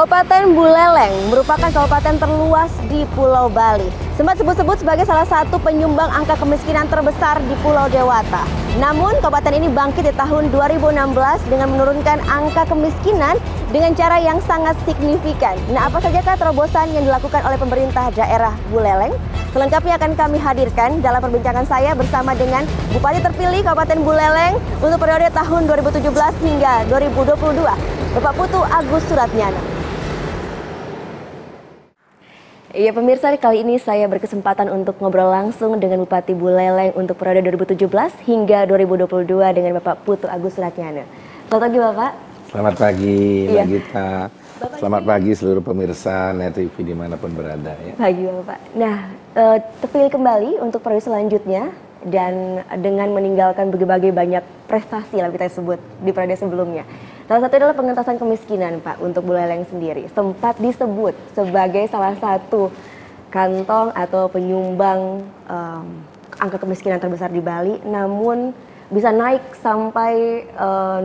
Kabupaten Buleleng merupakan kabupaten terluas di Pulau Bali. Sempat sebut-sebut sebagai salah satu penyumbang angka kemiskinan terbesar di Pulau Dewata. Namun, kabupaten ini bangkit di tahun 2016 dengan menurunkan angka kemiskinan dengan cara yang sangat signifikan. Nah, apa sajakah terobosan yang dilakukan oleh pemerintah daerah Buleleng? Selengkapnya akan kami hadirkan dalam perbincangan saya bersama dengan Bupati terpilih Kabupaten Buleleng untuk periode tahun 2017 hingga 2022, Bapak Putu Agus Suratnyana. Iya pemirsa, kali ini saya berkesempatan untuk ngobrol langsung dengan Bupati Buleleng untuk periode 2017 hingga 2022 dengan Bapak Putu Agus Suratnyana. Selamat pagi Bapak. Selamat pagi Mbak Gita. Selamat pagi seluruh pemirsa Net TV dimanapun berada. Ya. Pagi Bapak. Nah, terpilih kembali untuk periode selanjutnya dan dengan meninggalkan berbagai banyak prestasi lah kita sebut di periode sebelumnya. Salah satu adalah pengentasan kemiskinan Pak untuk Buleleng sendiri. Sempat disebut sebagai salah satu kantong atau penyumbang angka kemiskinan terbesar di Bali. Namun bisa naik sampai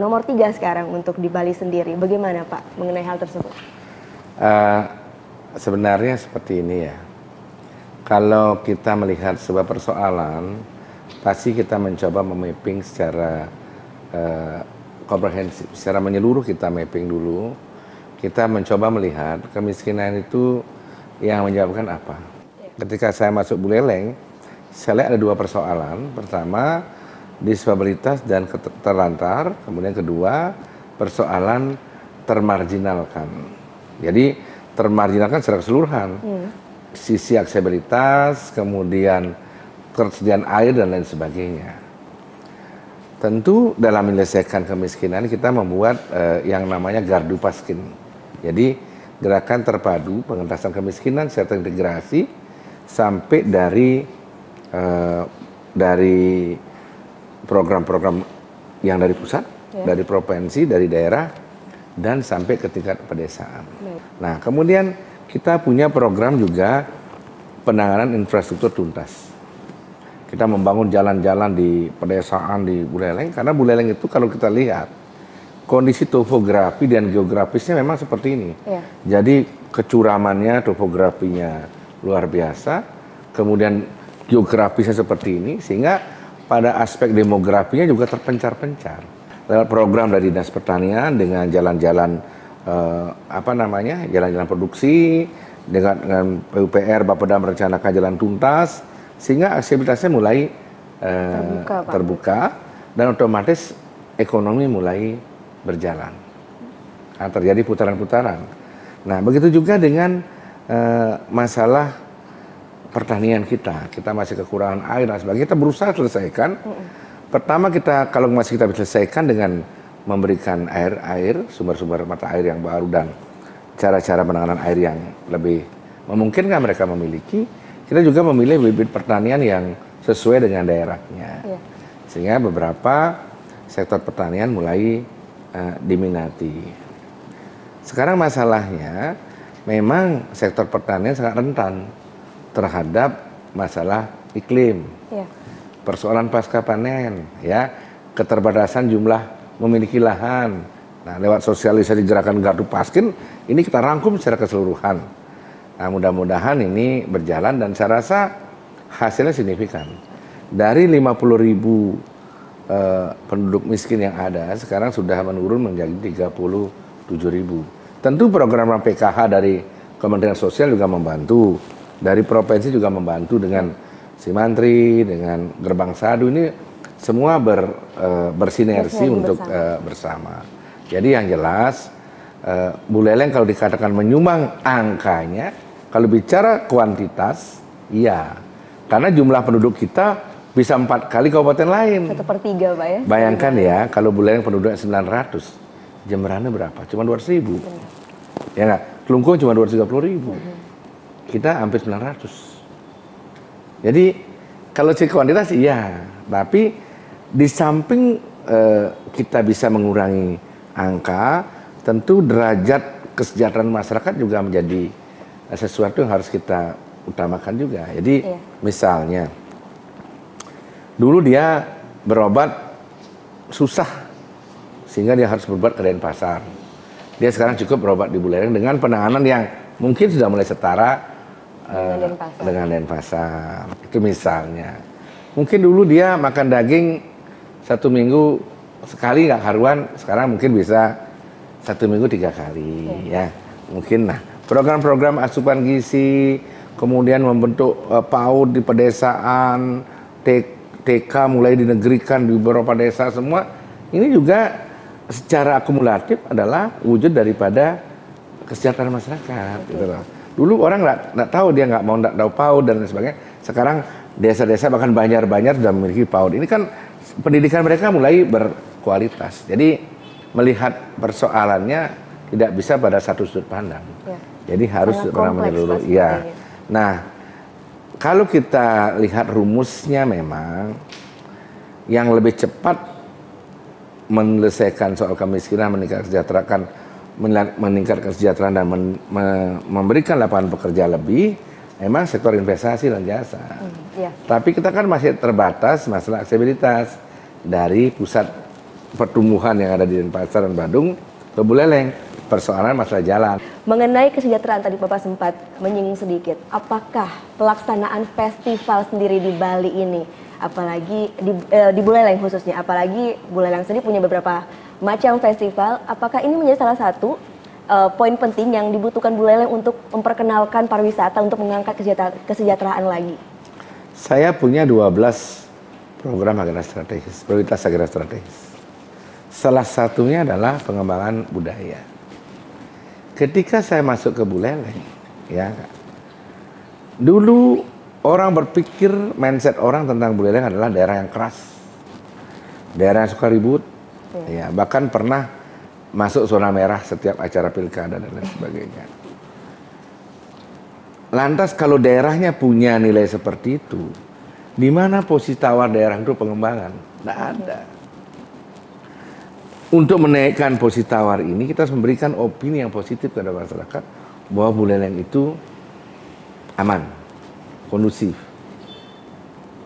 nomor 3 sekarang untuk di Bali sendiri. Bagaimana Pak mengenai hal tersebut? Sebenarnya seperti ini ya. Kalau kita melihat sebuah persoalan, pasti kita mencoba memapping secara komprehensif, secara menyeluruh kita mapping dulu. Kita mencoba melihat kemiskinan itu yang menyebabkan apa. Ketika saya masuk Buleleng, saya lihat ada dua persoalan. Pertama, disabilitas dan terlantar. Kemudian kedua, persoalan termarginalkan. Jadi termarginalkan secara keseluruhan. Sisi aksesibilitas, kemudian ketersediaan air dan lain sebagainya. Tentu dalam menyelesaikan kemiskinan kita membuat yang namanya Gardu Paskin. Jadi gerakan terpadu pengentasan kemiskinan secara integrasi sampai dari program-program yang dari pusat, dari provinsi, dari daerah, dan sampai ke tingkat pedesaan. Nah, kemudian kita punya program juga penanganan infrastruktur tuntas. Kita membangun jalan-jalan di pedesaan di Buleleng, karena Buleleng itu kalau kita lihat, kondisi topografi dan geografisnya memang seperti ini. Jadi kecuramannya, topografinya luar biasa, kemudian geografisnya seperti ini, sehingga pada aspek demografinya juga terpencar-pencar. Lewat program dari Dinas Pertanian dengan jalan-jalan jalan-jalan produksi, dengan PUPR Bapeda merencanakan jalan tuntas, sehingga aksesibilitasnya mulai terbuka dan otomatis ekonomi mulai berjalan. Nah, terjadi putaran-putaran. Nah, begitu juga dengan masalah pertanian kita masih kekurangan air dan sebagainya. Kita berusaha selesaikan. Pertama kalau masih kita bisa selesaikan dengan memberikan air, sumber-sumber mata air yang baru dan cara-cara penanganan air yang lebih memungkinkan mereka memiliki. Kita juga memilih bibit pertanian yang sesuai dengan daerahnya. Sehingga beberapa sektor pertanian mulai diminati. Sekarang masalahnya memang sektor pertanian sangat rentan terhadap masalah iklim, persoalan pasca panen, keterbatasan jumlah memiliki lahan. Nah, lewat sosialisasi gerakan Gardu Paskin ini kita rangkum secara keseluruhan. Nah, mudah-mudahan ini berjalan dan saya rasa hasilnya signifikan. Dari 50.000 penduduk miskin yang ada, sekarang sudah menurun menjadi 37.000. Tentu program PKH dari Kementerian Sosial juga membantu. Dari provinsi juga membantu dengan Simantri, dengan Gerbang Sadu, ini semua bersinergi untuk bersama. Jadi yang jelas, Buleleng kalau dikatakan menyumbang angkanya, kalau bicara kuantitas, iya. Karena jumlah penduduk kita bisa 4 kali kabupaten lain. 1/3 Pak ya? Bayangkan ya, kalau Buleleng penduduknya 900, Jemberana berapa? Cuma 200.000. Ya nggak? Kelungkung cuma 230.000. Kita hampir 900. Jadi kalau segi kuantitas iya, tapi di samping kita bisa mengurangi angka, tentu derajat kesejahteraan masyarakat juga menjadi sesuatu yang harus kita utamakan juga. Jadi misalnya dulu dia berobat susah sehingga dia harus berobat ke Denpasar. Dia sekarang cukup berobat di Buleleng dengan penanganan yang mungkin sudah mulai setara dengan Denpasar. Itu misalnya. Mungkin dulu dia makan daging 1 minggu sekali nggak karuan, sekarang mungkin bisa 1 minggu 3 kali ya. Mungkin program-program asupan gizi, kemudian membentuk PAUD di pedesaan, TK mulai dinegerikan di beberapa desa semua. Ini juga secara akumulatif adalah wujud daripada kesejahteraan masyarakat. Gitu loh. Dulu orang nggak tahu, dia nggak tahu PAUD dan lain sebagainya. Sekarang desa-desa bahkan banjar-banjar sudah memiliki PAUD. Ini kan pendidikan mereka mulai berkualitas. Jadi melihat persoalannya tidak bisa pada satu sudut pandang. Ya. Jadi harus menyeluruh. Ya. Nah, kalau kita lihat rumusnya memang yang lebih cepat menyelesaikan soal kemiskinan, meningkatkan kesejahteraan dan memberikan lapangan pekerja lebih, memang sektor investasi dan jasa. Tapi kita kan masih terbatas masalah aksesibilitas dari pusat pertumbuhan yang ada di Denpasar dan Badung ke Buleleng. Persoalan masalah jalan. Mengenai kesejahteraan tadi Bapak sempat menyinggung sedikit. Apakah pelaksanaan festival sendiri di Bali ini, apalagi di Buleleng khususnya, apalagi Buleleng sendiri punya beberapa macam festival, apakah ini menjadi salah satu poin penting yang dibutuhkan Buleleng untuk memperkenalkan pariwisata, untuk mengangkat kesejahteraan lagi? Saya punya 12 program agenda strategis, prioritas agenda strategis. Salah satunya adalah pengembangan budaya. Ketika saya masuk ke Buleleng, ya, dulu orang berpikir, mindset orang tentang Buleleng adalah daerah yang keras, daerah yang suka ribut, ya, bahkan pernah masuk zona merah setiap acara pilkada dan lain sebagainya. Lantas kalau daerahnya punya nilai seperti itu, di mana posisi tawar daerah itu pengembangan? Tidak ada. Untuk menaikkan posisi tawar ini, kita harus memberikan opini yang positif kepada masyarakat bahwa Buleleng itu aman, kondusif.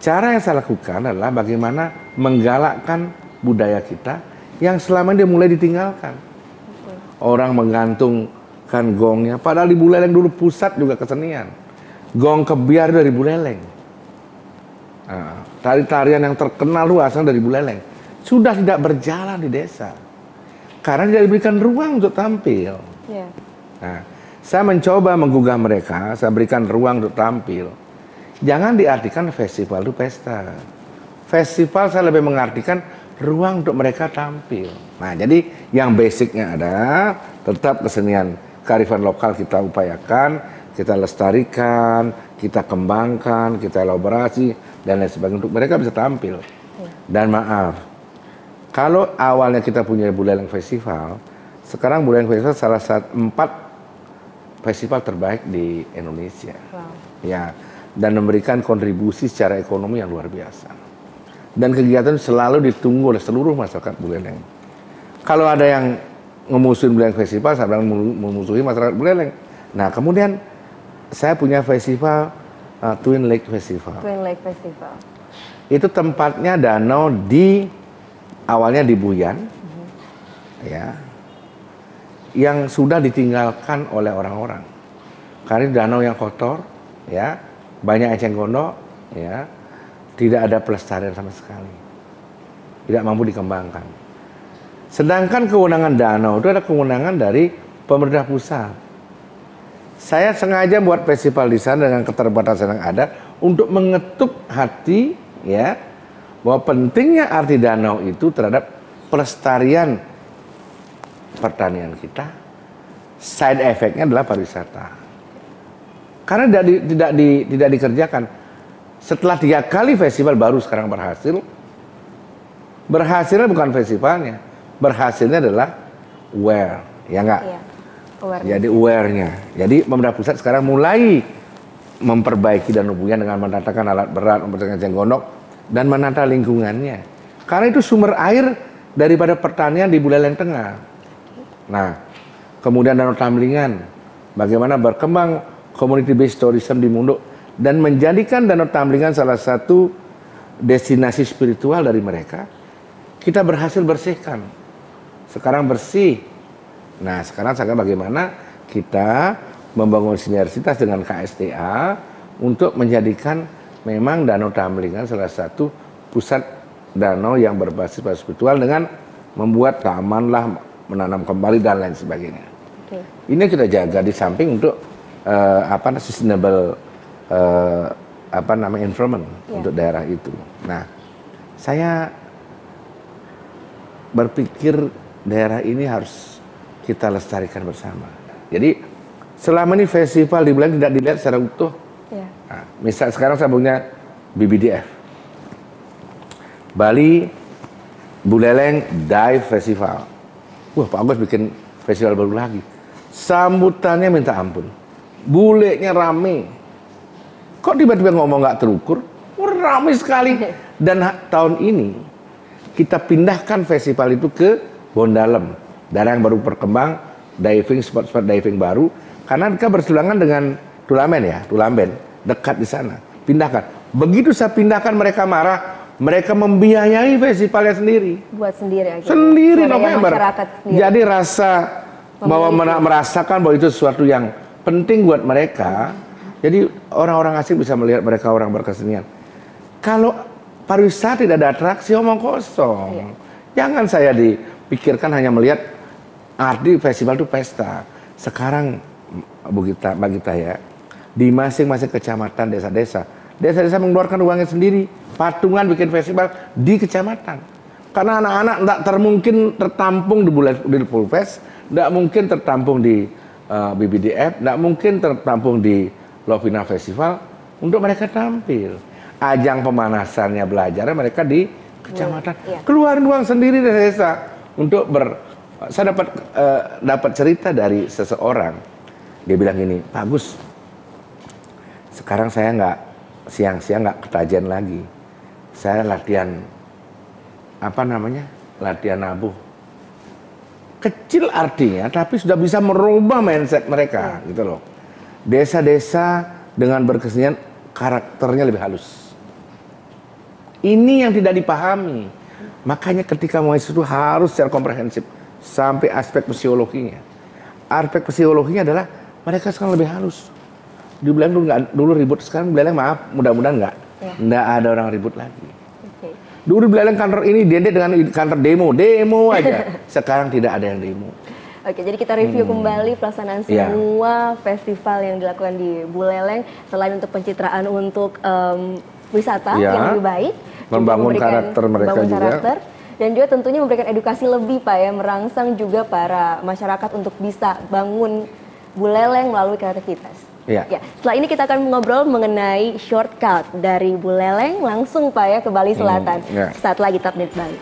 Cara yang saya lakukan adalah bagaimana menggalakkan budaya kita yang selama ini mulai ditinggalkan. Orang menggantungkan gongnya, padahal di Buleleng dulu pusat juga kesenian. Gong kebiar dari Buleleng. Tari-tarian yang terkenal luas dari Buleleng. Sudah tidak berjalan di desa karena tidak diberikan ruang untuk tampil. Nah, saya mencoba menggugah mereka, saya berikan ruang untuk tampil. Jangan diartikan festival itu pesta. Festival saya lebih mengartikan ruang untuk mereka tampil. Nah, jadi yang basicnya ada tetap kesenian kearifan lokal kita upayakan, kita lestarikan, kita kembangkan, kita elaborasi dan lain sebagainya untuk mereka bisa tampil. Dan maaf, kalau awalnya kita punya Buleleng Festival, sekarang Buleleng Festival salah satu 4 festival terbaik di Indonesia. Ya, dan memberikan kontribusi secara ekonomi yang luar biasa. Dan kegiatan selalu ditunggu oleh seluruh masyarakat Buleleng. Kalau ada yang memusuhi Buleleng Festival, saya bilang memusuhi masyarakat Buleleng. Nah, kemudian saya punya festival Twin Lake Festival. Twin Lake Festival. Itu tempatnya danau awalnya di Buyan, ya, yang sudah ditinggalkan oleh orang-orang. Karena danau yang kotor, ya, banyak eceng gondok, ya, tidak ada pelestarian sama sekali, tidak mampu dikembangkan. Sedangkan kewenangan danau itu ada kewenangan dari pemerintah pusat. Saya sengaja buat festival di sana dengan keterbatasan yang ada untuk mengetuk hati, ya, bahwa pentingnya arti danau itu terhadap pelestarian pertanian kita. Side effect-nya adalah pariwisata. Karena tidak dikerjakan. Setelah 3 kali festival baru sekarang berhasil. Berhasilnya bukan festivalnya, berhasilnya adalah aware, ya enggak? Iya. Jadi aware-nya. Jadi pemerintah pusat sekarang mulai memperbaiki danau Buyan dengan mendatangkan alat berat, memperbaiki eceng gondok dan menata lingkungannya. Karena itu sumber air daripada pertanian di Buleleng Tengah. Nah, kemudian Danau Tamlingan, bagaimana berkembang community based tourism di Munduk dan menjadikan Danau Tamlingan salah satu destinasi spiritual dari mereka. Kita berhasil bersihkan. Sekarang bersih. Nah, sekarang bagaimana kita membangun sinergitas dengan KSTA untuk menjadikan memang Danau Tamlingan salah satu pusat danau yang berbasis pada spiritual dengan membuat taman lah, menanam kembali dan lain sebagainya. Okay. Ini kita jaga di samping untuk sustainable environment untuk daerah itu. Nah, saya berpikir daerah ini harus kita lestarikan bersama. Jadi selama ini festival dibilang tidak dilihat secara utuh. Nah, misal sekarang saya punya BBDF, Bali Buleleng Dive Festival. Wah, Pak Agus bikin festival baru lagi. Sambutannya minta ampun. Bulenya rame. Kok tiba-tiba ngomong nggak terukur? Rame sekali. Dan tahun ini kita pindahkan festival itu ke Bondalem, daerah yang baru berkembang, diving, spot diving baru. Karena kita berseberangan dengan Tulamben, dekat di sana. Pindahkan. Begitu saya pindahkan mereka marah, mereka membiayai festivalnya sendiri. Buat sendiri aja. Sendiri November. Jadi rasa bahwa merasakan bahwa itu sesuatu yang penting buat mereka. Jadi orang-orang asing bisa melihat mereka orang berkesenian. Kalau pariwisata tidak ada atraksi, omong kosong. Iya. Jangan saya dipikirkan hanya melihat arti festival itu pesta. Sekarang Mbak Gita ya, di masing-masing kecamatan, desa-desa mengeluarkan uangnya sendiri, patungan bikin festival di kecamatan. Karena anak-anak tidak mungkin tertampung di Pulpes, tidak mungkin tertampung di BBDF, tidak mungkin tertampung di Lovina Festival untuk mereka tampil. Ajang pemanasannya belajarnya mereka di kecamatan. Keluarin uang sendiri dari desa untuk saya dapat cerita dari seseorang. Dia bilang gini, Pak Agus, sekarang saya nggak siang-siang nggak ketajian lagi. Saya latihan latihan nabuh. Kecil artinya, tapi sudah bisa merubah mindset mereka, gitu loh. Desa-desa dengan berkesenian karakternya lebih halus. Ini yang tidak dipahami. Makanya ketika mau itu harus secara komprehensif sampai aspek psikologinya. Aspek psikologinya adalah mereka sekarang lebih halus. Dibilang dulu ribut, sekarang bilang maaf, mudah-mudahan nggak ada orang ribut lagi. Okay. Dulu bilang kantor ini identik dengan kantor demo aja. Sekarang tidak ada yang demo. Oke, jadi kita review kembali pelaksanaan semua festival yang dilakukan di Buleleng. Selain untuk pencitraan untuk wisata yang lebih baik, membangun karakter mereka juga. Dan juga tentunya memberikan edukasi lebih Pak ya, merangsang juga para masyarakat untuk bisa bangun Buleleng melalui kreativitas. Ya, setelah ini kita akan ngobrol mengenai shortcut dari Buleleng langsung Pak ya ke Bali Selatan. Saat lagi Top News Bali.